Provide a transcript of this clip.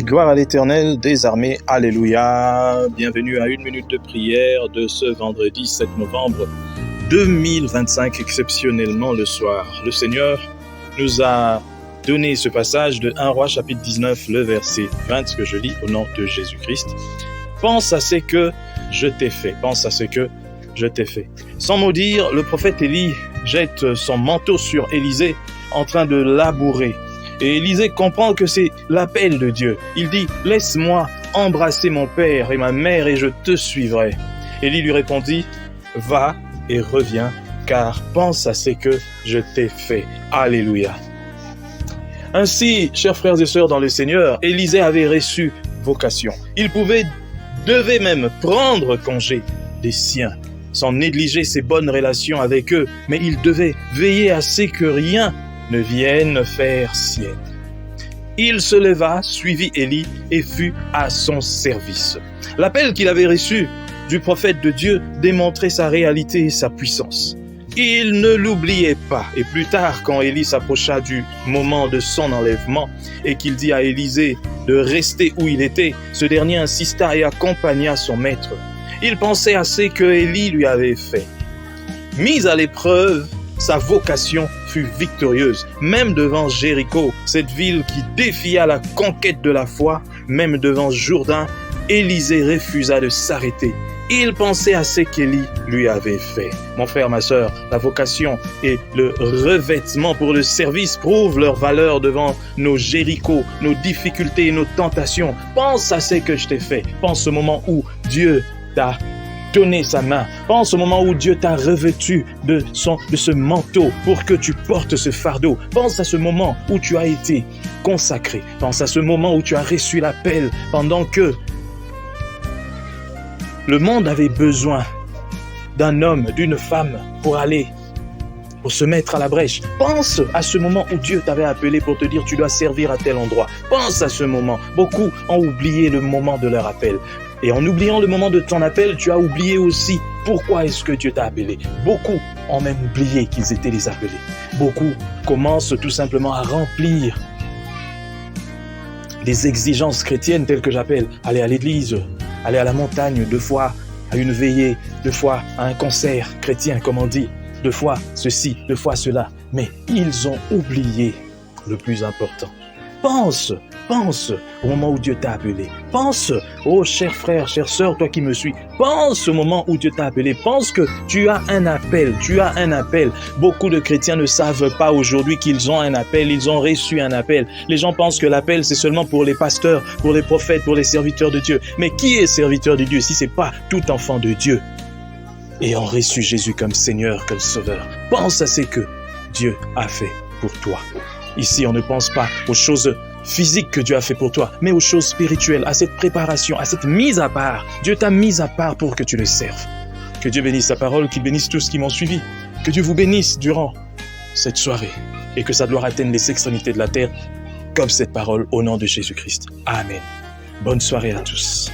Gloire à l'Éternel des armées, alléluia. Bienvenue à une minute de prière de ce vendredi 7 novembre 2025, exceptionnellement le soir. Le Seigneur nous a donné ce passage de 1 Roi chapitre 19, le verset 20, que je lis au nom de Jésus-Christ. Pense à ce que je t'ai fait, pense à ce que je t'ai fait. Sans mot dire, le prophète Élie jette son manteau sur Élisée en train de labourer. Et Élisée comprend que c'est l'appel de Dieu. Il dit « Laisse-moi embrasser mon père et ma mère et je te suivrai. » Élie lui répondit « Va et reviens, car pense à ce que je t'ai fait. » Alléluia. Ainsi, chers frères et sœurs dans le Seigneur, Élisée avait reçu vocation. Il devait même prendre congé des siens, sans négliger ses bonnes relations avec eux, mais il devait veiller à ce que rien ne vienne faire sienne. Il se leva, suivit Élie et fut à son service. L'appel qu'il avait reçu du prophète de Dieu démontrait sa réalité et sa puissance. Il ne l'oubliait pas. Et plus tard, quand Élie s'approcha du moment de son enlèvement et qu'il dit à Élisée de rester où il était, ce dernier insista et accompagna son maître. Il pensait à ce que Élie lui avait fait. Mis à l'épreuve, sa vocation fut victorieuse, même devant Jéricho, cette ville qui défia la conquête de la foi, même devant Jourdain, Élisée refusa de s'arrêter. Il pensait à ce qu'Élie lui avait fait. Mon frère, ma sœur, la vocation et le revêtement pour le service prouvent leur valeur devant nos Jéricho, nos difficultés et nos tentations. Pense à ce que je t'ai fait. Pense au moment où Dieu t'a donné sa main. Pense au moment où Dieu t'a revêtu de ce manteau pour que tu portes ce fardeau. Pense à ce moment où tu as été consacré. Pense à ce moment où tu as reçu l'appel pendant que le monde avait besoin d'un homme, d'une femme pour se mettre à la brèche. Pense à ce moment où Dieu t'avait appelé pour te dire tu dois servir à tel endroit. Pense à ce moment. Beaucoup ont oublié le moment de leur appel. Et en oubliant le moment de ton appel, tu as oublié aussi pourquoi est-ce que Dieu t'a appelé. Beaucoup ont même oublié qu'ils étaient les appelés. Beaucoup commencent tout simplement à remplir des exigences chrétiennes telles que j'appelle aller à l'église, aller à la montagne, 2 fois à une veillée, 2 fois à un concert chrétien, comme on dit, 2 fois ceci, 2 fois cela. Mais ils ont oublié le plus important. Pense au moment où Dieu t'a appelé. Pense, oh cher frère, chère sœur, toi qui me suis, pense au moment où Dieu t'a appelé. Pense que tu as un appel, Beaucoup de chrétiens ne savent pas aujourd'hui qu'ils ont un appel, ils ont reçu un appel. Les gens pensent que l'appel, c'est seulement pour les pasteurs, pour les prophètes, pour les serviteurs de Dieu. Mais qui est serviteur de Dieu si ce n'est pas tout enfant de Dieu ayant reçu Jésus comme Seigneur, comme Sauveur? Pense à ce que Dieu a fait pour toi. Ici, on ne pense pas aux choses physiques que Dieu a fait pour toi, mais aux choses spirituelles, à cette préparation, à cette mise à part. Dieu t'a mis à part pour que tu le serves. Que Dieu bénisse sa parole, qu'il bénisse tous qui m'ont suivi. Que Dieu vous bénisse durant cette soirée et que sa gloire atteigne les extrémités de la terre comme cette parole au nom de Jésus-Christ. Amen. Bonne soirée à tous.